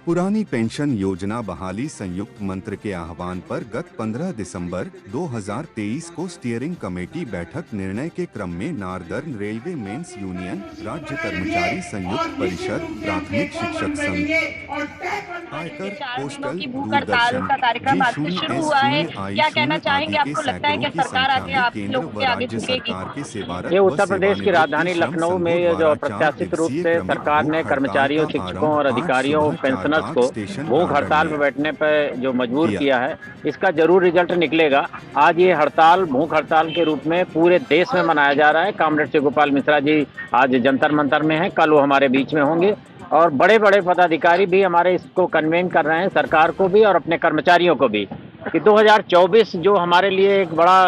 पुरानी पेंशन योजना बहाली संयुक्त मंत्र के आह्वान पर गत 15 दिसंबर 2023 को स्टीयरिंग कमेटी बैठक निर्णय के क्रम में नारदर्न रेलवे मेंस यूनियन, राज्य कर्मचारी संयुक्त परिषद, प्राथमिक शिक्षक संघ, आयकर, पोस्टल, दूरदर्शन, का कार्यक्रम आज से शुरू हुआ है। क्या कहना चाहेंगे? आपको लगता है कि सरकार आगे आप लोगों के आगे झुकेगी? ये उत्तर प्रदेश की राजधानी लखनऊ में जो अप्रत्याशित रूप से सरकार ने कर्मचारियों, शिक्षकों और अधिकारियों, पेंशनर्स को भूख हड़ताल पर बैठने पर जो मजबूर किया है, इसका जरूर रिजल्ट निकलेगा। आज ये हड़ताल भूख हड़ताल के रूप में पूरे देश में मनाया जा रहा है। कॉमरेड शिव गोपाल मिश्रा जी आज जंतर मंतर में हैं, कल वो हमारे बीच में होंगे और बड़े बड़े पदाधिकारी भी हमारे इसको कन्वेन कर रहे हैं, सरकार को भी और अपने कर्मचारियों को भी, कि 2024 जो हमारे लिए एक बड़ा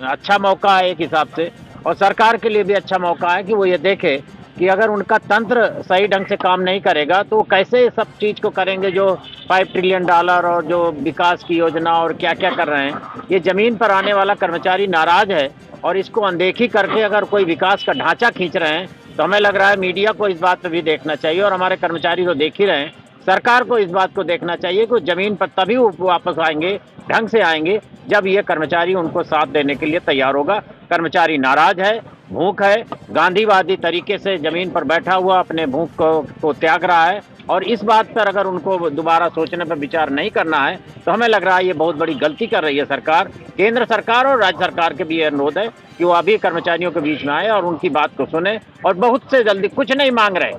अच्छा मौका है एक हिसाब से, और सरकार के लिए भी अच्छा मौका है कि वो ये देखे कि अगर उनका तंत्र सही ढंग से काम नहीं करेगा तो कैसे सब चीज़ को करेंगे जो $5 ट्रिलियन और जो विकास की योजना और क्या क्या कर रहे हैं। ये ज़मीन पर आने वाला कर्मचारी नाराज़ है और इसको अनदेखी करके अगर कोई विकास का ढांचा खींच रहे हैं तो हमें लग रहा है मीडिया को इस बात पर भी देखना चाहिए और हमारे कर्मचारी तो देख ही रहे हैं। सरकार को इस बात को देखना चाहिए कि ज़मीन पर तभी वापस आएंगे, ढंग से आएंगे, जब ये कर्मचारी उनको साथ देने के लिए तैयार होगा। कर्मचारी नाराज है, भूख है, गांधीवादी तरीके से ज़मीन पर बैठा हुआ अपने भूख को त्याग रहा है और इस बात पर अगर उनको दोबारा सोचने पर विचार नहीं करना है तो हमें लग रहा है ये बहुत बड़ी गलती कर रही है सरकार। केंद्र सरकार और राज्य सरकार के भी अनुरोध है कि वो अभी कर्मचारियों के बीच में आए और उनकी बात को सुने और बहुत से जल्दी, कुछ नहीं मांग रहे,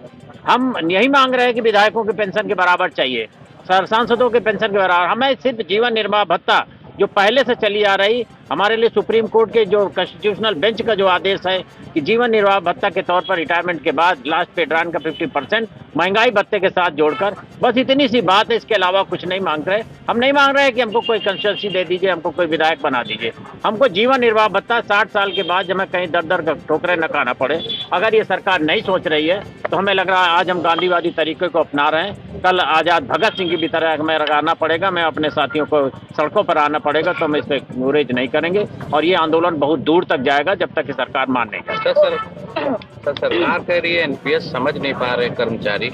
हम यही मांग रहे हैं कि विधायकों के पेंशन के बराबर चाहिए, सांसदों के पेंशन के बराबर। हमें सिर्फ जीवन निर्वाह भत्ता जो पहले से चली आ रही, हमारे लिए सुप्रीम कोर्ट के जो कॉन्स्टिट्यूशनल बेंच का जो आदेश है कि जीवन निर्वाह भत्ता के तौर पर रिटायरमेंट के बाद लास्ट पे ड्रान का 50% महंगाई भत्ते के साथ जोड़कर, बस इतनी सी बात है, इसके अलावा कुछ नहीं मांग रहे। हम नहीं मांग रहे कि हमको कोई कंस्टिट्यूंसी दे दीजिए, हमको कोई विधायक बना दीजिए, हमको जीवन निर्वाह भत्ता 60 साल के बाद हमें कहीं दर दर ठोकरें न खाना पड़े। अगर ये सरकार नहीं सोच रही है तो हमें लग रहा है आज हम गांधीवादी तरीके को अपना रहे हैं, कल आज़ाद भगत सिंह की भी तरह हमें लगाना पड़ेगा, मैं अपने साथियों को सड़कों पर आना पड़ेगा, तो हम इस पर गुरेज नहीं करेंगे और ये आंदोलन बहुत दूर तक जाएगा जब तक कि सरकार मान नहीं जाए। सर सरकार कह रही है एनपीएस समझ नहीं पा रहे कर्मचारी।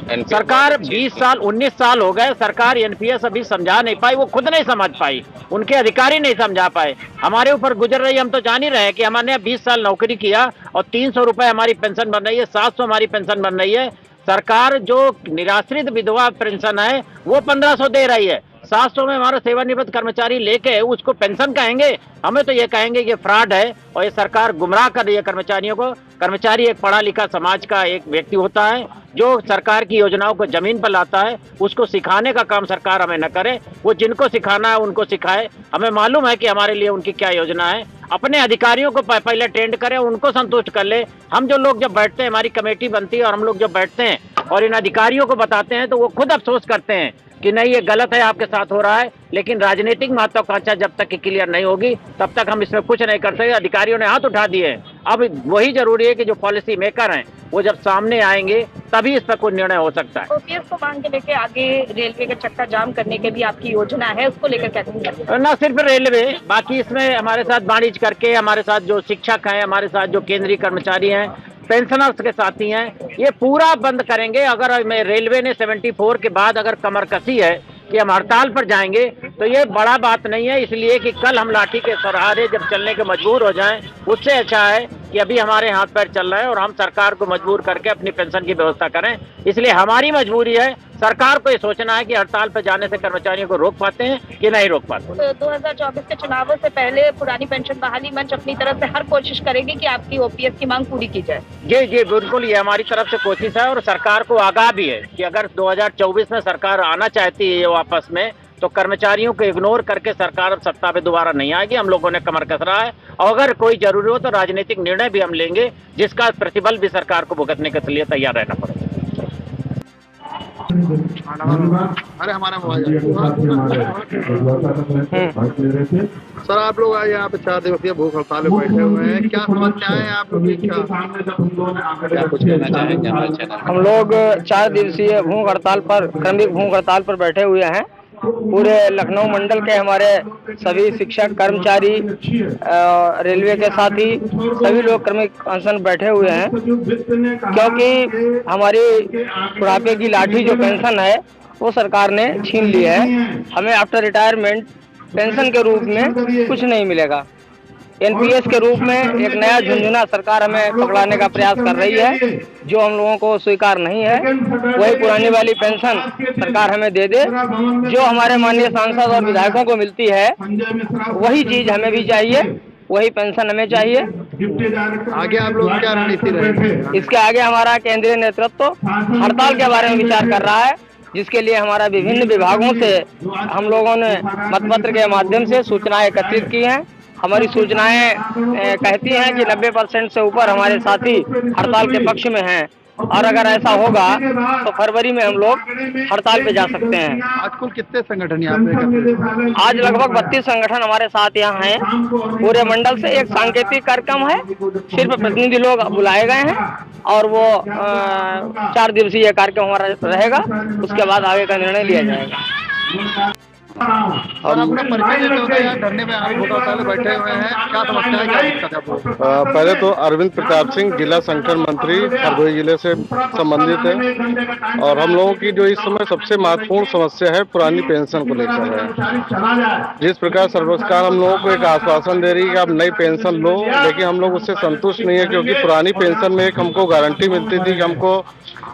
सरकार 20 साल 19 साल हो गए, सरकार एनपीएस अभी समझा नहीं पाई, वो खुद नहीं समझ पाई, उनके अधिकारी नहीं समझा पाए, हमारे ऊपर गुजर रही। हम तो जान ही रहे हैं कि हमने 20 साल नौकरी किया और 300 रुपए हमारी पेंशन बन रही है, 700 हमारी पेंशन बन रही है। सरकार जो निराश्रित विधवा पेंशन है वो 1500 दे रही है, 700 में हमारा सेवानिवृत्त कर्मचारी लेके उसको पेंशन कहेंगे? हमें तो ये कहेंगे कि फ्रॉड है और ये सरकार गुमराह कर रही है कर्मचारियों को। कर्मचारी एक पढ़ा लिखा समाज का एक व्यक्ति होता है जो सरकार की योजनाओं को जमीन पर लाता है, उसको सिखाने का काम सरकार हमें न करे, वो जिनको सिखाना है उनको सिखाए। हमें मालूम है कि हमारे लिए उनकी क्या योजना है, अपने अधिकारियों को पहले ट्रेंड करें, उनको संतुष्ट कर ले। हम जो लोग जब बैठते हैं, हमारी कमेटी बनती है और हम लोग जब बैठते हैं और इन अधिकारियों को बताते हैं तो वो खुद अफसोस करते हैं कि नहीं ये गलत है, आपके साथ हो रहा है। लेकिन राजनीतिक महत्वाकांक्षा जब तक कि क्लियर नहीं होगी तब तक हम इसमें कुछ नहीं कर सकते। अधिकारियों ने हाथ उठा दिए, अब वही जरूरी है कि जो पॉलिसी मेकर हैं वो जब सामने आएंगे तभी इस पर कोई निर्णय हो सकता है। ओपीएस को मांग के लेके आगे रेलवे का चक्का जाम करने के भी आपकी योजना है, उसको लेकर क्या कहेंगे? न सिर्फ रेलवे, बाकी इसमें हमारे साथ वाणिज्य करके, हमारे साथ जो शिक्षक हैं, हमारे साथ जो केंद्रीय कर्मचारी हैं, पेंशनर्स के साथी हैं, ये पूरा बंद करेंगे। अगर रेलवे ने 74 के बाद अगर कमर कसी है कि हम हड़ताल पर जाएंगे तो ये बड़ा बात नहीं है, इसलिए कि कल हम लाठी के सहारे जब चलने के मजबूर हो जाएं, उससे अच्छा है कि अभी हमारे हाथ पैर चल रहे हैं और हम सरकार को मजबूर करके अपनी पेंशन की व्यवस्था करें। इसलिए हमारी मजबूरी है, सरकार को ये सोचना है कि हड़ताल पर जाने से कर्मचारियों को रोक पाते हैं कि नहीं रोक पाते। तो 2024 के चुनावों से पहले पुरानी पेंशन बहाली मंच अपनी तरफ से हर कोशिश करेगी कि आपकी ओपीएस की मांग पूरी की जाए। जी जी बिल्कुल, ये हमारी तरफ से कोशिश है और सरकार को आगाह भी है कि अगर 2024 में सरकार आना चाहती है वापस में तो कर्मचारियों को इग्नोर करके सरकार सत्ता पे दोबारा नहीं आएगी। हम लोगों ने कमर कस रहा है और अगर कोई जरूरी हो तो राजनीतिक निर्णय भी हम लेंगे जिसका प्रतिबल भी सरकार को भुगतने के लिए तैयार रहना पड़ेगा। अरे हमारा सर, आप लोग आज यहाँ पे 4 दिवसीय भूख हड़ताल में बैठे हुए हैं, क्या समस्या है आप लोग? क्या कुछ कहना चाहेंगे? हम लोग 4 दिवसीय भूख हड़ताल पर, क्रमिक भूख हड़ताल पर बैठे हुए हैं। पूरे लखनऊ मंडल के हमारे सभी शिक्षक, कर्मचारी, रेलवे के साथी सभी लोग क्रमिक अनशन बैठे हुए हैं, क्योंकि हमारी बुढ़ापे की लाठी जो पेंशन है वो सरकार ने छीन ली है। हमें आफ्टर रिटायरमेंट पेंशन के रूप में कुछ नहीं मिलेगा। एनपीएस के रूप में एक नया झुंझुना सरकार हमें पकड़ाने का प्रयास कर रही है, जो हम लोगों को स्वीकार नहीं है। वही पुरानी वाली पेंशन सरकार हमें दे दे, जो हमारे माननीय सांसद और विधायकों को मिलती है, वही चीज हमें भी चाहिए, वही पेंशन हमें चाहिए। आगे आप लोग क्या रणनीति रहेगी? इसके आगे हमारा केंद्रीय नेतृत्व हड़ताल के बारे में विचार कर रहा है, जिसके लिए हमारा विभिन्न विभागों से हम लोगों ने मतपत्र के माध्यम से सूचनाएं एकत्रित की हैं। हमारी सूचनाएं कहती हैं कि 90% से ऊपर हमारे साथी हड़ताल के पक्ष में हैं, और अगर ऐसा होगा तो फरवरी में हम लोग हड़ताल पे जा सकते हैं। आज कुल कितने संगठन यहाँ पे? आज लगभग 32 संगठन हमारे साथ यहाँ हैं। पूरे मंडल से एक सांकेतिक कार्यक्रम है, सिर्फ प्रतिनिधि लोग बुलाए गए हैं, और वो 4 दिवसीय कार्यक्रम हमारा रहेगा। उसके बाद आगे का निर्णय लिया जाएगा। और अपना परिचय देते हैं, धरने में आज भूख हड़ताल बैठे हुए हैं, क्या समस्या है, क्या दिक्कत है आपको? पहले तो अरविंद प्रताप सिंह जिला संगठन मंत्री हरदोई जिले से संबंधित है, और हम लोगों की जो इस समय सबसे महत्वपूर्ण समस्या है पुरानी पेंशन को लेकर है। जिस प्रकार सरकार हम लोगों को एक आश्वासन दे रही है कि आप नई पेंशन लो, लेकिन हम लोग उससे संतुष्ट नहीं है, क्योंकि पुरानी पेंशन में एक हमको गारंटी मिलती थी कि हमको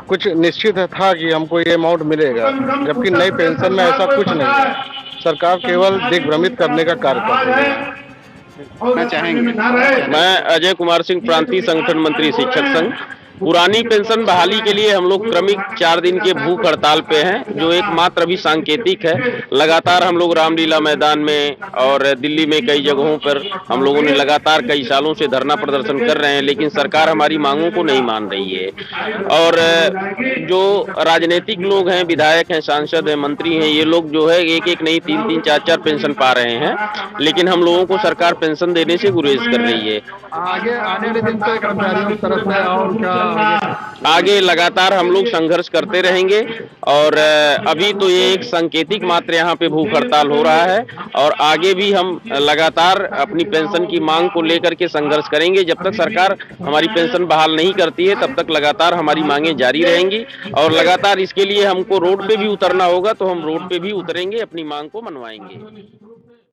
कुछ निश्चित था कि हमको ये अमाउंट मिलेगा, जबकि नई पेंशन में ऐसा कुछ नहीं है। सरकार केवल दिग्भ्रमित करने का कार्य कर रही है। चाहेंगे मैं अजय कुमार सिंह, प्रांतीय संगठन मंत्री, शिक्षक संघ। पुरानी पेंशन बहाली के लिए हम लोग क्रमिक 4 दिन के भूख हड़ताल पे हैं, जो एकमात्र अभी सांकेतिक है। लगातार हम लोग रामलीला मैदान में और दिल्ली में कई जगहों पर हम लोगों ने लगातार कई सालों से धरना प्रदर्शन कर रहे हैं, लेकिन सरकार हमारी मांगों को नहीं मान रही है। और जो राजनीतिक लोग हैं, विधायक हैं, सांसद हैं, मंत्री हैं, ये लोग जो है एक नहीं 3-3, 4-4 पेंशन पा रहे हैं, लेकिन हम लोगों को सरकार पेंशन देने से गुरेज कर रही है। आगे आने वाले दिन तो कर्मचारियों की तरफ से और क्या आगे लगातार हम लोग संघर्ष करते रहेंगे, और अभी तो ये एक सांकेतिक मात्र यहाँ पे भूख हड़ताल हो रहा है, और आगे भी हम लगातार अपनी पेंशन की मांग को लेकर के संघर्ष करेंगे। जब तक सरकार हमारी पेंशन बहाल नहीं करती है, तब तक लगातार हमारी मांगें जारी रहेंगी, और लगातार इसके लिए हमको रोड पे भी उतरना होगा तो हम रोड पे भी उतरेंगे, अपनी मांग को मनवाएंगे।